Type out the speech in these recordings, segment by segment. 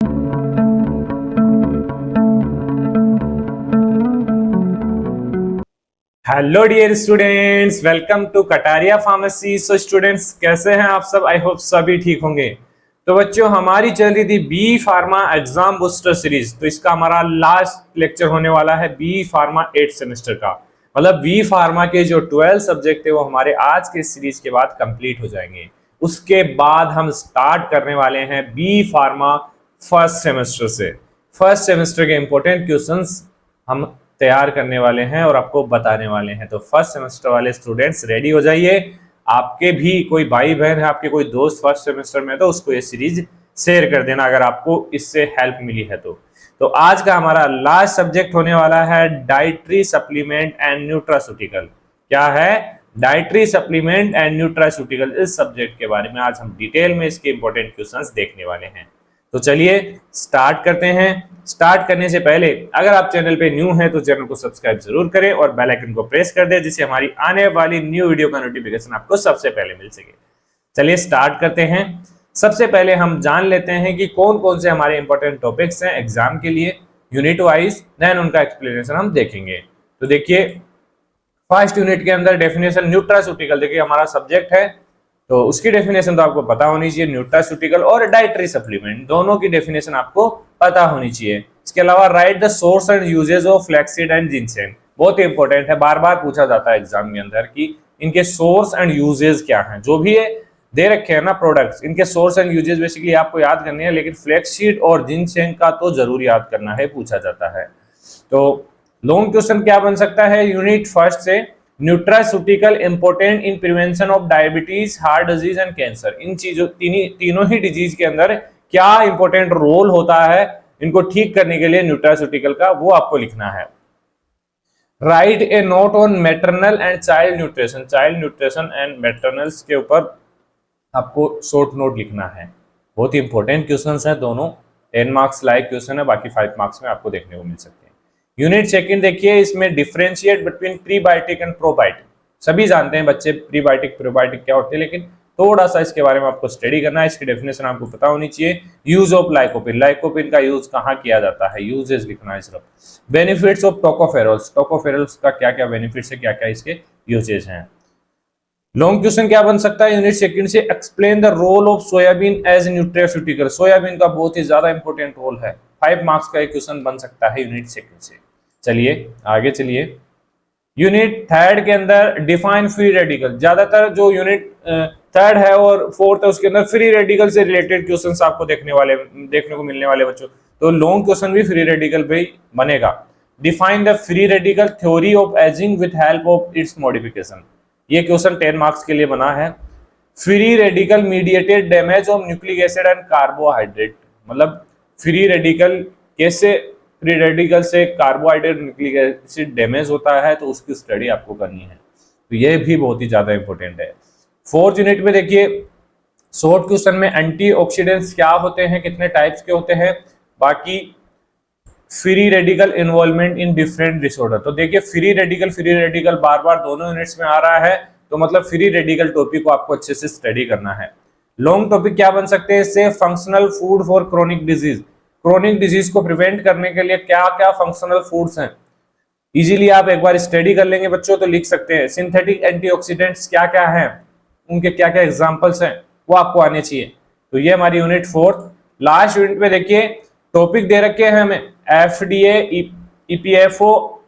Hello dear students, welcome to Kataria Pharmacy. So students, कैसे हैं आप सब? आई होप सभी ठीक होंगे। तो बच्चों, हमारी चल रही थी B pharma exam booster series. तो इसका हमारा लास्ट लेक्चर होने वाला है बी फार्मा 8 सेमेस्टर का। मतलब बी फार्मा के जो 12 सब्जेक्ट थे वो हमारे आज के सीरीज के बाद कंप्लीट हो जाएंगे। उसके बाद हम स्टार्ट करने वाले हैं बी फार्मा फर्स्ट सेमेस्टर से। फर्स्ट सेमेस्टर के इंपॉर्टेंट क्वेश्चंस हम तैयार करने वाले हैं और आपको बताने वाले हैं। तो फर्स्ट सेमेस्टर वाले स्टूडेंट्स रेडी हो जाइए। आपके भी कोई भाई बहन है, आपके कोई दोस्त फर्स्ट सेमेस्टर में, तो उसको ये सीरीज शेयर कर देना अगर आपको इससे हेल्प मिली है तो आज का हमारा लास्ट सब्जेक्ट होने वाला है डाइटरी सप्लीमेंट एंड न्यूट्रास्यूटिकल। क्या है? Dietary supplement and nutraceutical. इस सब्जेक्ट के बारे में आज हम डिटेल में इसके इंपॉर्टेंट क्वेश्चंस देखने वाले हैं। तो चलिए स्टार्ट करते हैं। स्टार्ट करने से पहले अगर आप चैनल पे न्यू हैं तो चैनल को सब्सक्राइब जरूर करें और बेल आइकन को प्रेस कर दें, जिससे हमारी आने वाली न्यू वीडियो का नोटिफिकेशन आपको सबसे पहले मिल सके। चलिए स्टार्ट करते हैं। सबसे पहले हम जान लेते हैं कि कौन कौन से हमारे इंपॉर्टेंट टॉपिक्स हैं एग्जाम के लिए यूनिट वाइज, देन उनका एक्सप्लेनेशन हम देखेंगे। तो देखिए, फर्स्ट यूनिट के अंदर डेफिनेशन न्यूट्रास्यूटिकल, देखिए हमारा सब्जेक्ट है तो उसकी डेफिनेशन तो आपको पता होनी चाहिए। न्यूट्रास्यूटिकल और डाइटरी सप्लीमेंट दोनों की डेफिनेशन आपको पता होनी चाहिए। इसके अलावा right the source and uses of flaxseed and Jinasena, बहुत ही इंपॉर्टेंट है, बार बार पूछा जाता है एग्जाम के अंदर कि इनके सोर्स एंड यूजेस क्या हैं। जो भी है दे रखे हैं ना प्रोडक्ट्स, इनके सोर्स एंड यूजेस बेसिकली आपको याद करने हैं, लेकिन फ्लैक्सीड और जिनसेन का तो जरूर याद करना है, पूछा जाता है। तो लॉन्ग क्वेश्चन क्या बन सकता है यूनिट फर्स्ट से? Nutraceutical important in prevention of diabetes, heart disease and cancer. इन चीजों तीनों ही डिजीज के अंदर क्या इंपॉर्टेंट रोल होता है इनको ठीक करने के लिए न्यूट्रास्यूटिकल का, वो आपको लिखना है। Write a note on maternal and child nutrition, child nutrition and maternals के ऊपर आपको शॉर्ट नोट लिखना है। बहुत ही इंपॉर्टेंट क्वेश्चन है दोनों, 10 मार्क्स लाइक क्वेश्चन है, बाकी 5 मार्क्स में आपको देखने को मिल सकते हैं। यूनिट सेकंड देखिए, इसमें differentiate between prebiotic and probiotic. सभी जानते हैं बच्चे प्रीबायोटिक प्रोबायोटिक क्या होते हैं, लेकिन थोड़ा सा इसके बारे में आपको स्टडी करना है। इसकी डेफिनेशन आपको पता होनी चाहिए। यूज ऑफ लाइकोपिन, लाइकोपिन का यूज कहाँ किया जाता है, यूजेस लिखना है सिर्फ। बेनिफिट्स ऑफ टोकोफेरॉल्स, टोकोफेरॉल्स का क्या क्या बेनिफिट्स है, क्या क्या इसके यूजेस हैं। लॉन्ग क्वेश्चन क्या बन सकता है यूनिट सेकंड से? Explain the role of soybean as nutraceutical. Soybean का बहुत ही ज्यादा इंपॉर्टेंट रोल है, 5 मार्क्स का एक क्वेश्चन बन सकता है यूनिट सेकंड से। चलिए आगे चलिए। यूनिट थर्ड के अंदर डिफाइन फ्री रेडिकल। ज्यादातर जो यूनिट थर्ड है और फोर्थ है उसके अंदर फ्री रेडिकल से रिलेटेड क्वेश्चंस आपको देखने को मिलने वाले बच्चों। तो लॉन्ग क्वेश्चन भी फ्री रेडिकल पे ही बनेगा। Define the free radical theory of ageing with help of its modification. ये क्वेश्चन 10 मार्क्स के लिए बना है। Free radical mediated damage of nucleic acid and carbohydrate, मतलब फ्री रेडिकल कैसे फ्री रेडिकल से कार्बोहाइड्रेट न्यूक्लिक एसिड डैमेज होता है, तो उसकी स्टडी आपको करनी है। तो ये भी बहुत ही ज्यादा इंपॉर्टेंट है। फोर्थ यूनिट में देखिए, शॉर्ट क्वेश्चन में एंटीऑक्सीडेंट्स क्या होते हैं, कितने टाइप्स के होते हैं, बाकी free radical involvement in different disorder. तो देखिए फ्री रेडिकल बार बार दोनों यूनिट्स में आ रहा है, तो मतलब फ्री रेडिकल टॉपिक को आपको अच्छे से स्टडी करना है। लॉन्ग टॉपिक क्या बन सकते हैं इससे? Functional food for chronic disease, chronic disease को प्रिवेंट करने के लिए क्या क्या फंक्शनल फूड्स हैं। इजीली आप एक बार स्टडी कर लेंगे बच्चों तो लिख सकते हैं। सिंथेटिक एंटीऑक्सीडेंट्स क्या क्या हैं, उनके क्या क्या एग्जांपल्स हैं, वो आपको आने चाहिए। तो ये हमारी यूनिट फोर्थ। लास्ट यूनिट में देखिए टॉपिक दे रखे हैं हमें एफडीए, ईपीएफओ,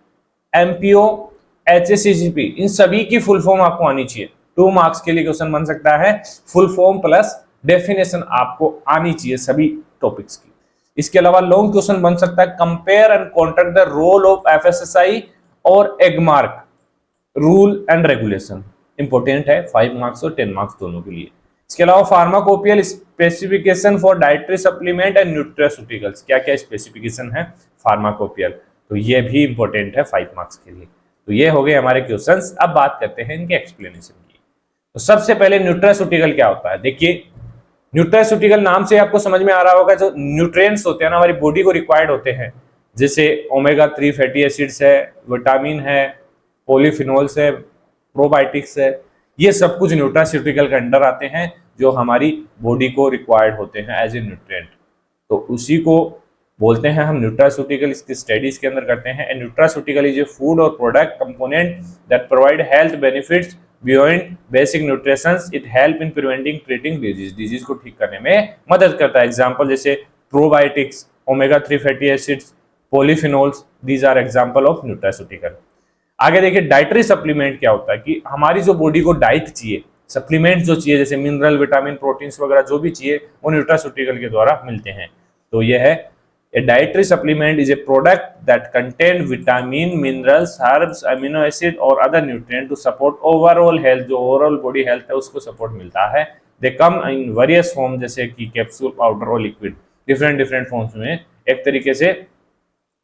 एमपीओ, एचएससीजीपी, इन सभी की फुल फॉर्म आपको आनी चाहिए। 2 मार्क्स के लिए क्वेश्चन बन सकता है। फुल फॉर्म प्लस डेफिनेशन आपको आनी चाहिए सभी टॉपिक्स की। इसके अलावा लॉन्ग क्वेश्चन बन सकता है compare and contract the role of FSSI और Agmark rule and regulation. Important है, 5 मार्क्स और 10 मार्क्स दोनों के लिए। इसके अलावा pharmacopoeial specification for dietary supplement and nutraceuticals, क्या क्या स्पेसिफिकेशन है फार्माकोपियल, तो ये भी इंपॉर्टेंट है 5 मार्क्स के लिए। तो ये हो गए हमारे क्वेश्चंस। अब बात करते हैं इनके एक्सप्लेनेशन की। तो सबसे पहले न्यूट्रास्यूटिकल क्या होता है? देखिए न्यूट्रास्यूटिकल नाम से आपको समझ में आ रहा होगा, जो न्यूट्रिएंट्स होते हैं ना हमारी बॉडी को रिक्वायर्ड होते हैं, जैसे ओमेगा 3 फैटी एसिड्स है, विटामिन है, पॉलीफिनोल्स है, प्रोबायोटिक्स है, ये सब कुछ न्यूट्रास्यूटिकल के अंडर आते हैं जो हमारी बॉडी को रिक्वायर्ड होते हैं एज ए न्यूट्रिएंट। तो उसी को बोलते हैं हम न्यूट्रास्यूटिकल। इसकी स्टडीज के अंदर करते हैं। And nutraceutical is a food और product component that provide health benefits beyond basic nutrition. It help in preventing treating disease को ठीक करने में मदद करता है। एग्जाम्पल जैसे probiotics, omega 3 fatty acids, polyphenols, these are example of nutraceutical. आगे देखिए डाइटरी सप्लीमेंट क्या होता है कि हमारी जो बॉडी को डाइट चाहिए, सप्लीमेंट जो चाहिए जैसे मिनरल, विटामिन, प्रोटीन्स वगैरह जो भी चाहिए वो न्यूट्रास्यूटिकल के द्वारा मिलते हैं। तो यह है a dietary supplement is a product that contain vitamin, minerals, herbs, amino acid और other nutrient to support overall health। जो overall body health है उसको support मिलता है। they come in various form जैसे कि कैप्सूल, पाउडर और लिक्विड, डिफरेंट फॉर्म्स में एक तरीके से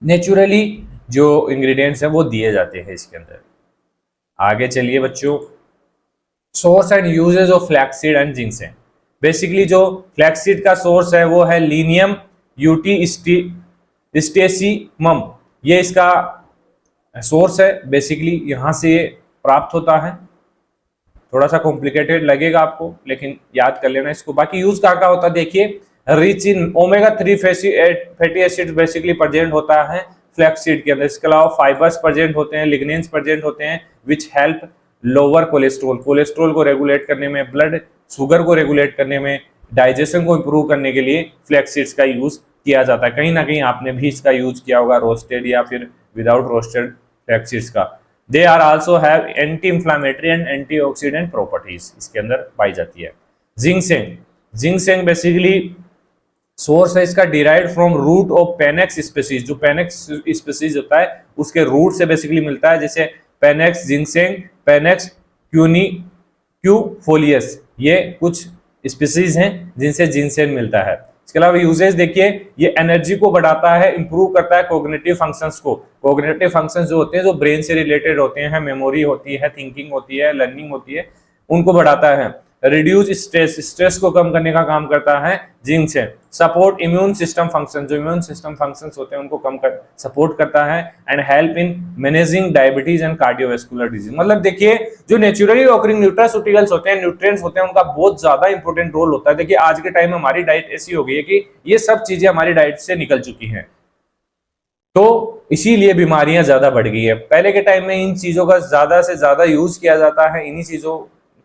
नेचुरली जो इंग्रेडिएंट्स हैं वो दिए जाते हैं इसके अंदर। आगे चलिए बच्चों, source and uses of flaxseed and ginseng. Basically जो फ्लैक्सीड का सोर्स है वो है लीनियम यूटीस्टेसिमम, ये इसका सोर्स है। बेसिकली यहाँ से प्राप्त होता है। थोड़ा सा कॉम्प्लिकेटेड लगेगा आपको लेकिन याद कर लेना इसको। बाकी यूज कहाँ होता है देखिए, rich in omega 3 fatty acid basically present होता है फ्लैक्सीड के अंदर। इसके अलावा फाइबर्स प्रेजेंट होते हैं, लिग्नेंस प्रेजेंट होते हैं which help lower cholesterol, cholesterol को रेगुलेट करने में, ब्लड शुगर को रेगुलेट करने में, डाइजेशन को इंप्रूव करने के लिए फ्लैक्सीड्स का यूज किया जाता है। कहीं ना कहीं आपने भी इसका यूज किया होगा, रोस्टेड या फिर विदाउट रोस्टेड फ्लैक्सीड्स का। They are also have anti inflammatory and antioxidant properties इसके अंदर पाई जाती है। जिंक्सेन, जिंक्सेन बेसिकली सोर्स है इसका derived from root of Panax species. जो पेनेक्स स्पीसीज होता है उसके रूट से बेसिकली मिलता है, जैसे पेनेक्स जिंक्सेन, पेनेक्स क्यूफोलियस, ये कुछ स्पीसीज हैं जिनसे जिंक्सेन मिलता है। इसके अलावा यूजेस देखिए, ये एनर्जी को बढ़ाता है, इंप्रूव करता है कोग्निटिव फंक्शंस को। कोग्निटिव फंक्शंस जो होते हैं जो ब्रेन से रिलेटेड होते हैं, मेमोरी होती है, थिंकिंग होती है, लर्निंग होती है, उनको बढ़ाता है। रिड्यूस स्ट्रेस, स्ट्रेस को कम करने का काम करता है जिंक्सेन। सपोर्ट इम्यून सिस्टम फंक्शन, जो इम्यून सिस्टम फंक्शंस होते हैं उनको कम कर सपोर्ट करता है। And help in managing diabetes and cardiovascular disease. मतलब देखिए जो नेचुरली ऑकरिंग न्यूट्रास्यूटिकल्स होते हैं, न्यूट्रिएंट्स होते हैं, उनका बहुत ज्यादा इंपॉर्टेंट रोल होता है। देखिए आज के टाइम में हमारी डाइट ऐसी हो गई है कि ये सब चीजें हमारी डाइट से निकल चुकी हैं, तो इसीलिए बीमारियां ज्यादा बढ़ गई है। पहले के टाइम में इन चीजों का ज्यादा से ज्यादा यूज किया जाता है, इन्हीं चीजों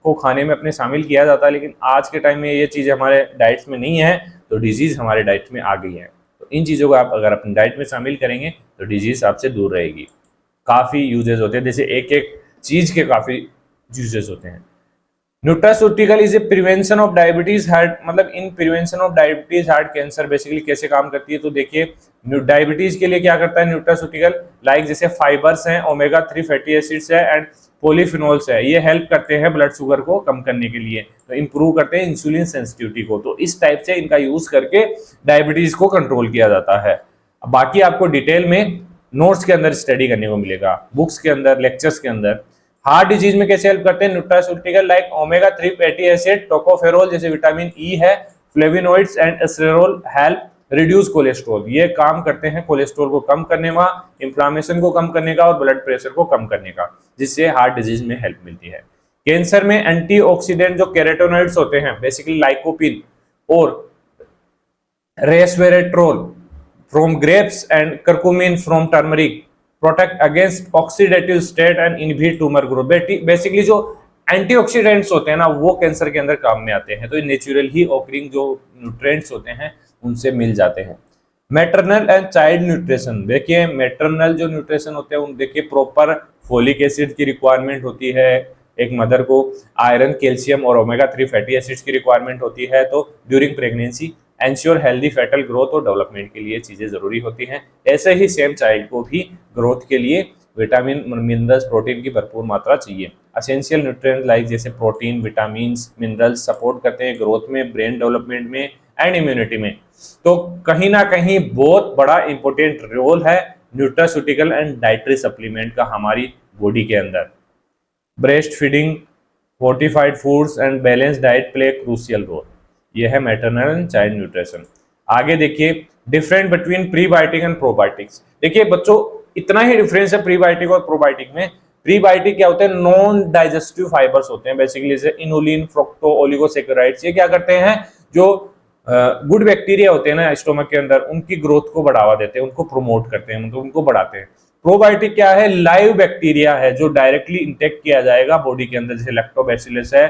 को खाने में अपने शामिल किया जाता है, लेकिन आज के टाइम में ये चीजें हमारे डाइट्स में नहीं है तो डिजीज हमारे डाइट में आ गई है। तो इन चीजों को आप अगर अपनी डाइट में शामिल करेंगे तो डिजीज आपसे दूर रहेगी। काफी यूजेस होते हैं, जैसे एक एक चीज के काफी यूजेस होते हैं। Nutraceutical is a prevention of diabetes heart, मतलब in prevention of diabetes heart cancer basically कैसे काम करती है। तो देखिए डायबिटीज के लिए क्या करता है न्यूट्रास्यूटिकल, लाइक जैसे फाइबर्स हैं, ओमेगा 3 फैटी एसिड्स है एंड पॉलीफिनोल्स है, ये हेल्प करते हैं ब्लड शुगर को कम करने के लिए, तो इंप्रूव करते हैं इंसुलिन सेंसिटिविटी को। तो इस टाइप से इनका यूज करके डायबिटीज को कंट्रोल किया जाता है। बाकी आपको डिटेल में नोट्स के अंदर स्टडी करने को मिलेगा, बुक्स के अंदर, लेक्चर्स के अंदर। हार्ट डिजीज में कैसे हेल्प करते हैं nutraceutical, like omega 3 fatty acid, tocopherol जैसे विटामिन ई है, फ्लेविनोइड्स एंड एस्टेरोल हेल्प रिड्यूस कोलेस्ट्रॉल, ये काम करते हैं कोलेस्ट्रॉल को कम करने में, इंफ्लामेशन को कम करने का और ब्लड प्रेशर को कम करने का, जिससे हार्ट डिजीज में हेल्प मिलती है। कैंसर में एंटीऑक्सीडेंट जो कैरोटीनॉइड्स होते हैं बेसिकली लाइकोपिन और resveratrol from grapes and curcumin from turmeric protect against oxidative state and inhibit tumour growth. Basically जो एंटीऑक्सीडेंट्स होते हैं ना वो कैंसर के अंदर काम में आते हैं, तो ये नेचुरल ही ऑकरिंग जो न्यूट्रिएंट्स होते हैं उनसे मिल जाते हैं। मैटरनल एंड चाइल्ड न्यूट्रिशन, देखिए मैटरनल जो न्यूट्रिशन होते हैं उन देखिए प्रॉपर फोलिक एसिड की रिक्वायरमेंट होती है, एक मदर को आयरन, कैल्शियम और ओमेगा 3 फैटी एसिड्स की रिक्वायरमेंट होती है। तो during pregnancy ensure healthy foetal growth और डेवलपमेंट के लिए चीजें जरूरी होती हैं। ऐसे ही सेम चाइल्ड को भी ग्रोथ के लिए विटामिन, मिनरल्स, प्रोटीन की भरपूर मात्रा चाहिए। असेंशियल न्यूट्रिएंट लाइक जैसे प्रोटीन, विटामिन्स, मिनरल्स सपोर्ट करते हैं ग्रोथ में, ब्रेन डेवलपमेंट में एंड इम्यूनिटी में। तो कहीं ना कहीं बहुत बड़ा इंपॉर्टेंट रोल है न्यूट्रास्यूटिकल एंड डाइटरी सप्लीमेंट का हमारी बॉडी के अंदर। Breast feeding, fortified foods and balance diet play crucial role. यह है मैटरनल एंड चाइल्ड न्यूट्रिशन। आगे देखिए different between prebiotic and probiotics. देखिए बच्चों इतना ही डिफरेंस है प्रीबायोटिक और प्रोबायोटिक में। प्रीबायोटिक क्या होते हैं, नॉन डाइजेस्टिव फाइबर्स होते हैं बेसिकली, जैसे इनुलिन, फ्रुक्टो, ओलिगोसैकेराइड्स। ये क्या करते हैं, जो गुड बैक्टीरिया होते हैं ना स्टोमक के अंदर, उनकी ग्रोथ को बढ़ावा देते हैं, उनको प्रमोट करते हैं, मतलब उनको बढ़ाते हैं। प्रोबायोटिक क्या है? लाइव बैक्टीरिया है जो डायरेक्टली इंटेक्ट किया जाएगा बॉडी के अंदर, जैसे लैक्टोबैसिलस है,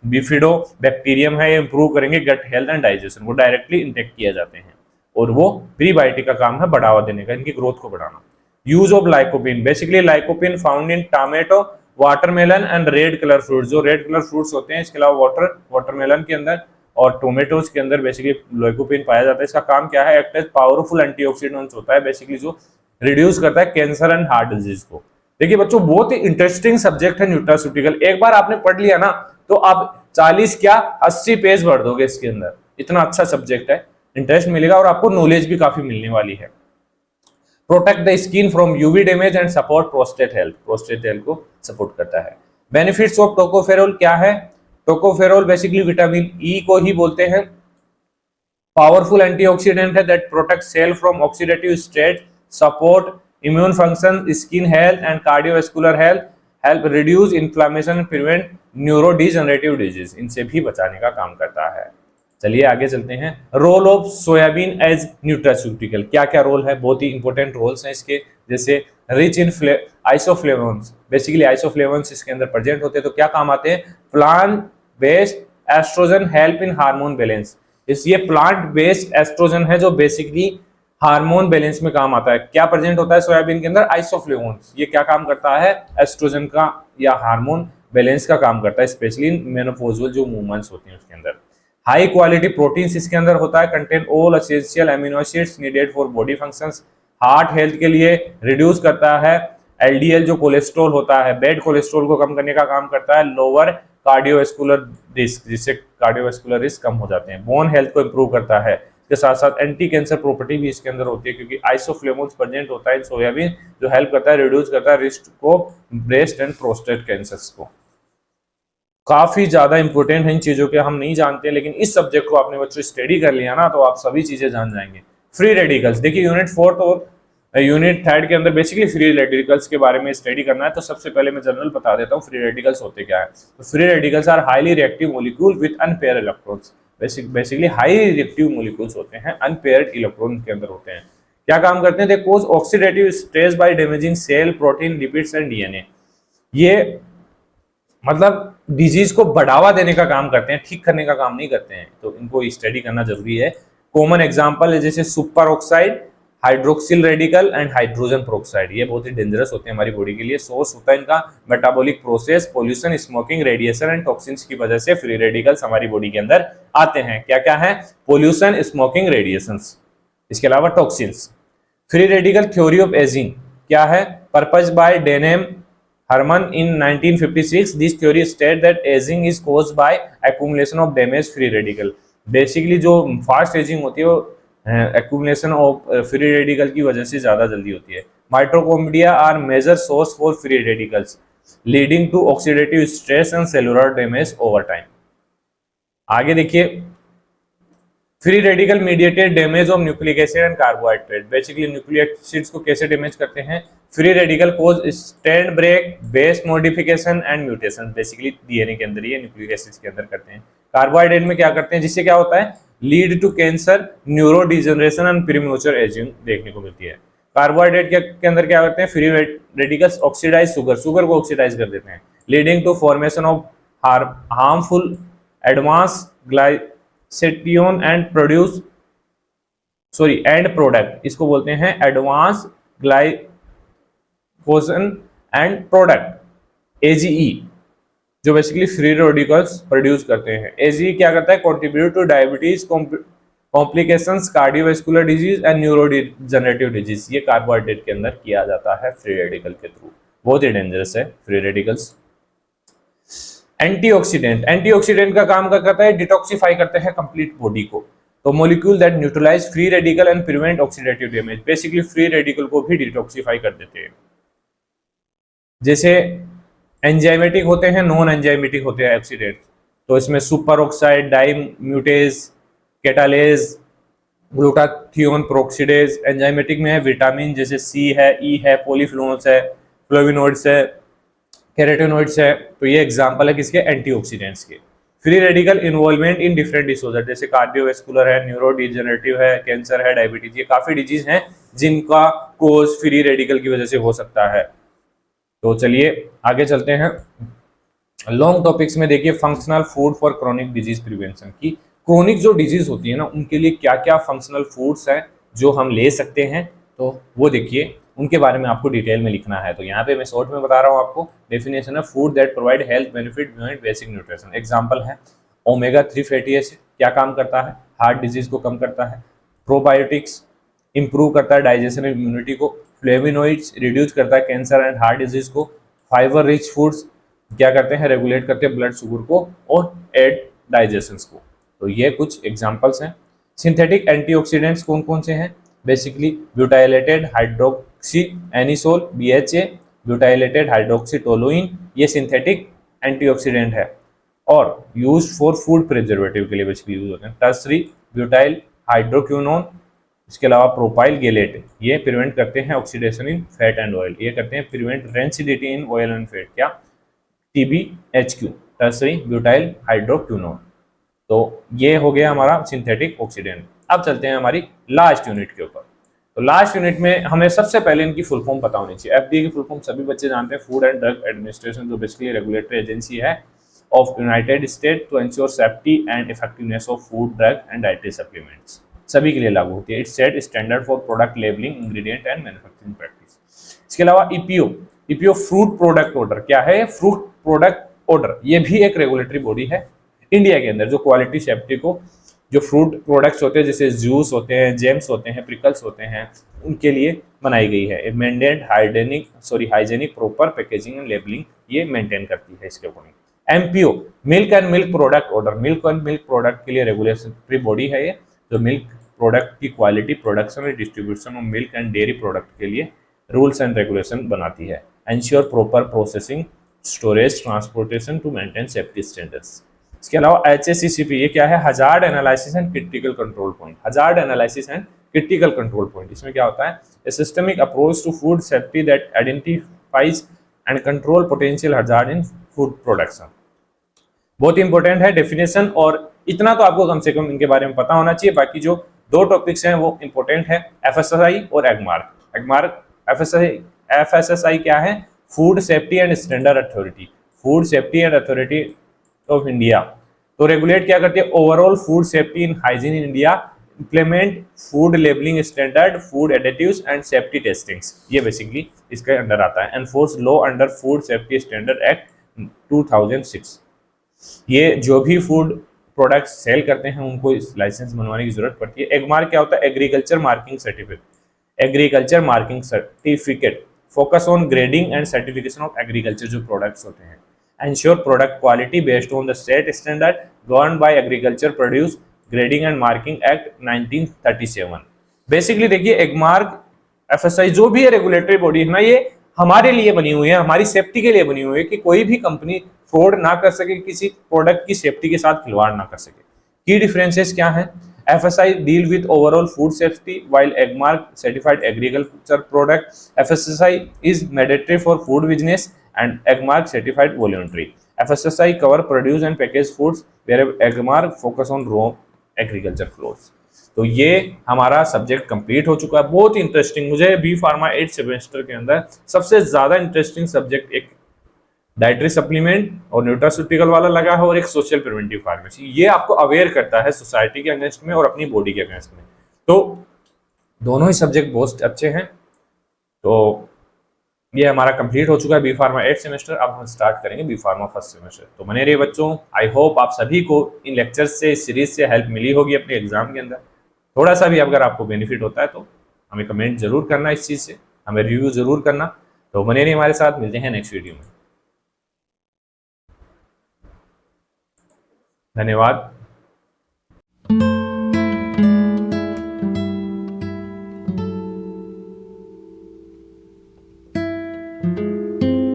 बिफिडो बैक्टीरियम है, ये इंप्रूव करेंगे गट हेल्थ एंड डाइजेशन, वो डायरेक्टली इंटेक्ट किए जाते हैं। और वो प्रीबायोटिक का काम है बढ़ावा देने का, इनकी ग्रोथ को बढ़ाना। Use of lycopene, basically lycopene found in tomato, watermelon and red colour fruit, जो रेड कलर फ्रूट्स होते हैं, इसके अलावा वाटरमेलन के अंदर और टोमेटोज के अंदर बेसिकली लाइकोपिन पाया जाता है। इसका काम क्या है? एक्ट एज पावरफुल एंटीऑक्सीडेंट होता है, बेसिकली जो रिड्यूस करता है कैंसर एंड हार्ट डिजीज को। देखिए बच्चों, बहुत ही इंटरेस्टिंग सब्जेक्ट है न्यूट्रास्यूटिकल। एक बार आपने पढ़ लिया ना तो आप 40 क्या 80 पेज भर दोगे इसके अंदर, इतना अच्छा सब्जेक्ट है, इंटरेस्ट मिलेगा और आपको नॉलेज भी काफी मिलने वाली है। Protect the skin from UV damage and support prostate health, prostate health को सपोर्ट करता है। बेनिफिट्स ऑफ टोकोफेरोल क्या है? टोकोफेरोल बेसिकली विटामिन ई को ही बोलते हैं, पावरफुल एंटीऑक्सीडेंट है that protect cell from oxidative state, support immune function, skin health and cardiovascular health, help reduce inflammation, prevent neurodegenerative disease, इनसे भी बचाने का काम करता है। चलिए आगे चलते हैं। Role of soybean as nutraceutical, क्या क्या रोल है? बहुत ही इंपॉर्टेंट रोल्स हैं इसके, जैसे rich in isoflavones, basically isoflavones इसके अंदर प्रेजेंट होते हैं, तो क्या काम आते हैं? Plant based oestrogen help in hormone balance, ये प्लांट बेस्ड एस्ट्रोजन है जो बेसिकली हार्मोन बैलेंस में काम आता है। क्या प्रेजेंट होता है सोयाबीन के अंदर? आइसोफ्लेवोन्स, ये क्या काम करता है? एस्ट्रोजन का या हार्मोन बैलेंस का काम करता है, स्पेशली इन मेनोपॉजल जो मूवमेंट्स होती हैं उसके अंदर। हाई क्वालिटी प्रोटीन्स इसके अंदर होता है, contain all essential amino acids needed for body functions, heart health के लिए रिड्यूस करता है एलडीएल जो कोलेस्ट्रॉल होता है, बैड कोलेस्ट्रॉल को कम करने का काम करता है, लोअर कार्डियोवैस्कुलर रिस्क, जिससे कार्डियोवैस्कुलर रिस्क कम हो जाते हैं, बोन हेल्थ को इंप्रूव करता है, इसके साथ साथ एंटी कैंसर प्रॉपर्टी भी इसके अंदर होती है क्योंकि आइसोफ्लेवोन्स प्रेजेंट होता है इन सोयाबीन, जो हेल्प करता है रिड्यूस करता है रिस्क को ब्रेस्ट एंड प्रोस्टेट कैंसर्स को। काफी ज्यादा इंपॉर्टेंट है, इन चीजों के हम नहीं जानते, लेकिन इस सब्जेक्ट को आपने बच्चों स्टडी कर लिया ना तो आप सभी चीजें जान जाएंगे। फ्री रेडिकल्स, देखिए यूनिट 4 और यूनिट 3 के अंदर बेसिकली फ्री रेडिकल्स के बारे में स्टडी करना है, तो सबसे पहले मैं जनरल बता देता हूँ फ्री रेडिकल्स होते क्या है। तो free radicals are highly reactive molecule with unpaired electrons, basically high reactive molecules होते हैं, अनपेयर्ड इलेक्ट्रॉन के अंदर होते हैं। क्या काम करते हैं? They cause oxidative stress by damaging cell, protein, lipids and DNA, ये मतलब डिजीज को बढ़ावा देने का काम करते हैं, ठीक करने का काम नहीं करते हैं, तो इनको स्टडी करना जरूरी है। कॉमन एग्जांपल है जैसे super oxide, hydroxyl radical and hydrogen peroxide, ये बहुत ही डेंजरस होते हैं हमारी बॉडी के लिए। सोर्स होता है इनका metabolic process, pollution, smoking, radiation and toxins की वजह से फ्री रेडिकल्स हमारी बॉडी के अंदर आते हैं। क्या क्या है? पोल्यूशन, स्मोकिंग, रेडिएशंस, इसके अलावा toxins. Free radical theory of ageing क्या है? Proposed by Denham Herman in 1956, this theory states that aging is caused by accumulation of damaged free radical. Basically जो फास्ट एजिंग होती है वो accumulation of free radical की वजह से ज्यादा जल्दी होती है। Mitochondria are major source for free radicals leading to oxidative stress and cellular damage over time. आगे देखिए, free radical mediated damage of nucleic acid and carbohydrate, basically nucleic acids को कैसे डैमेज करते हैं? Free radical cause strand break, base modification and mutation, basically DNA के अंदर ये nucleic acids के अंदर करते हैं। कार्बोहाइड्रेट में क्या करते हैं? जिससे क्या होता है? Lead to cancer, neurodegeneration and premature ageing देखने को मिलती है। कार्बोहाइड्रेट के अंदर क्या करते हैं? फ्री रेडिकल्स ऑक्सीडाइज शुगर को ऑक्सीडाइज कर देते हैं, leading to formation of harmful advance glycation end product, इसको बोलते हैं advance glycogen end product, AGE, जो बेसिकली फ्री रेडिकल्स प्रोड्यूस करते हैं। एजीई क्या करता है? Contribute to diabetes complications, cardiovascular disease and neurodegenerative disease, ये कार्बोहाइड्रेट के अंदर किया जाता है फ्री रेडिकल के थ्रू, बहुत ही डेंजरस है फ्री रेडिकल्स। एंटीऑक्सीडेंट का काम क्या करता है? डिटॉक्सिफाई करते हैं कंप्लीट बॉडी को, तो molecule that neutralise free radical and prevent oxidative damage, basically free radical को भी डिटॉक्सिफाई कर देते हैं। जैसे एंजाइमेटिक होते हैं, नॉन एंजाइमेटिक होते हैं ऑक्सीडेंट, तो इसमें superoxide, dismutase, catalase, glutathione peroxidase. Enzymatic में है विटामिन जैसे सी है, ई है, पॉलीफ्लोन्स है, फ्लेवोनोइड्स है, कैरोटीनोइड्स है, तो ये एग्जांपल है किसके? एंटीऑक्सीडेंट्स के। Free radical involvement in different disorder, जैसे कार्डियोवैस्कुलर है, न्यूरो डिजेनरेटिव है, कैंसर है, डायबिटीज, ये काफी डिजीज हैं जिनका कोज फ्री रेडिकल की वजह से हो सकता है। तो चलिए आगे चलते हैं लॉन्ग टॉपिक्स में। देखिए functional food for chronic disease prevention की, क्रोनिक जो डिजीज होती है ना उनके लिए क्या क्या फंक्शनल फूड्स हैं जो हम ले सकते हैं, तो वो देखिए उनके बारे में आपको डिटेल में लिखना है। तो यहाँ पे मैं शॉर्ट में बता रहा हूँ आपको। डेफिनेशन है food that provide health benefit beyond basic nutrition. Example है ओमेगा 3 फैटी एसिड, क्या काम करता है, हार्ट डिजीज को कम करता है। प्रोबायोटिक्स इंप्रूव करता है डाइजेशन और इम्यूनिटी को। फ्लेविनोइड्स रिड्यूस करता है कैंसर एंड हार्ट डिजीज को। फाइबर रिच फूड्स क्या करते हैं, रेगुलेट करते हैं ब्लड शुगर को और एड डाइजेशन को। तो ये कुछ एग्जांपल्स हैं। सिंथेटिक एंटीऑक्सीडेंट्स कौन कौन से हैं, basically butylated hydroxy anisole BHA, butylated hydroxy toluene, ये सिंथेटिक एंटीऑक्सीडेंट है और यूज्ड फॉर फूड प्रिजर्वेटिव के लिए बेसिकली यूज होते हैं। टर्सरी ब्यूटाइल हाइड्रोक्विनोन, इसके अलावा प्रोपाइल गेलेट, ये प्रिवेंट करते हैं oxidation in fat and oil, ये करते हैं prevent rancidity in oil and fat, क्या TBHQ, टर्सरी ब्यूटाइल हाइड्रोक्विनोन। तो ये हो गया हमारा सिंथेटिक ऑक्सीडेंट। अब चलते हैं हमारी लास्ट यूनिट के ऊपर। तो लास्ट यूनिट में हमें सबसे पहले इनकी फुल फॉर्म पता होनी चाहिए। FDA की फुल फॉर्म सभी बच्चे जानते हैं, फूड एंड ड्रग एडमिनिस्ट्रेशन, जो बेसिकली रेगुलेटरी एजेंसी है of United State to ensure safety and effectiveness of food, drug and dietary supplements, सभी के लिए लागू होती है। It's set standard for product labelling, ingredient and manufacturing practice. इसके अलावा EPO फ्रूट प्रोडक्ट ऑर्डर, क्या है, फ्रूट प्रोडक्ट ऑर्डर, ये भी एक रेगुलेटरी बॉडी है इंडिया के अंदर, जो क्वालिटी सेफ्टी को, जो फ्रूट प्रोडक्ट्स होते हैं जैसे जूस होते हैं, जेम्स होते हैं, प्रिकल्स होते हैं, उनके लिए बनाई गई है। Maintain hygienic proper packaging and labelling ये मेंटेन करती है इसके according. MPO milk and milk product order, milk and milk product के लिए रेगुलेटरी बॉडी है ये, जो मिल्क प्रोडक्ट की क्वालिटी, प्रोडक्शन और डिस्ट्रीब्यूशन और मिल्क एंड डेयरी प्रोडक्ट के लिए रूल्स एंड रेगुलेशन बनाती है। Ensure proper processing, storage, transportation to maintain safety standards. इसके अलावा HACCP, ये क्या है, hazard analysis and critical control point. Hazard analysis and critical control point, इसमें क्या होता है, a systemic approach to food safety that identifies and control potential hazard in food production. बहुत इंपॉर्टेंट है डेफिनेशन, और इतना तो आपको कम से कम इनके बारे में पता होना चाहिए। बाकी जो दो टॉपिक्स हैं वो इंपॉर्टेंट है, FSSI और एगमार्क। FSSI क्या है, food safety and standard authority, food safety and authority of India. तो रेगुलेट क्या करती है, overall food safety in hygiene in India, implement food labelling standard, food additives and safety testings, ये basically इसके under आता है। Enforce law under food safety standard act 2006। ये जो भी फूड प्रोडक्ट्स सेल करते हैं उनको इस लाइसेंस बनवाने की जरूरत पड़ती है। एगमार्क क्या होता है, agriculture marking certificate, agriculture marking certificate focus on grading and certification of agriculture जो प्रोडक्ट्स होते हैं। Ensure product quality based on the set standard govern by agriculture produce grading and marking act 1937। Basically देखिए Agmark, FSI जो भी है regulatory body है ना, ये हमारे लिए बनी हुई है, हमारी सेफ्टी के लिए बनी हुई है कि कोई भी कंपनी फ्रॉड ना कर सके, किसी प्रोडक्ट की सेफ्टी के साथ खिलवाड़ ना कर सके। की डिफरेंसेस क्या है, FSI deal with overall food safety while Agmark certified agriculture product. FSSI is mandatory for food business and Agmark certified voluntary. FSSI cover produce and packaged foods whereas Agmark focus on raw agriculture flows. तो ये हमारा subject complete हो चुका है। बहुत interesting, मुझे B pharma 8 semester के अंदर सबसे ज्यादा इंटरेस्टिंग सब्जेक्ट एक डाइटरी सप्लीमेंट और न्यूट्रास्यूटिकल वाला लगा है और एक सोशल प्रिवेंटिव फार्मेसी। ये आपको अवेयर करता है सोसाइटी के अगेंस्ट में और अपनी बॉडी के अगेंस्ट में। तो दोनों ही सब्जेक्ट बहुत अच्छे हैं। तो ये हमारा कंप्लीट हो चुका है बी फार्मा 8 सेमेस्टर। अब हम स्टार्ट करेंगे बी फार्मा 1st सेमेस्टर। तो बने रहिए बच्चों, आई होप आप सभी को इन लेक्चर्स से, इस सीरीज से हेल्प मिली होगी अपने एग्जाम के अंदर। थोड़ा सा भी अगर आपको बेनिफिट होता है तो हमें कमेंट जरूर करना, इस चीज़ से हमें रिव्यू जरूर करना। तो बने रहिए हमारे साथ, मिलते हैं नेक्स्ट वीडियो में। धन्यवाद।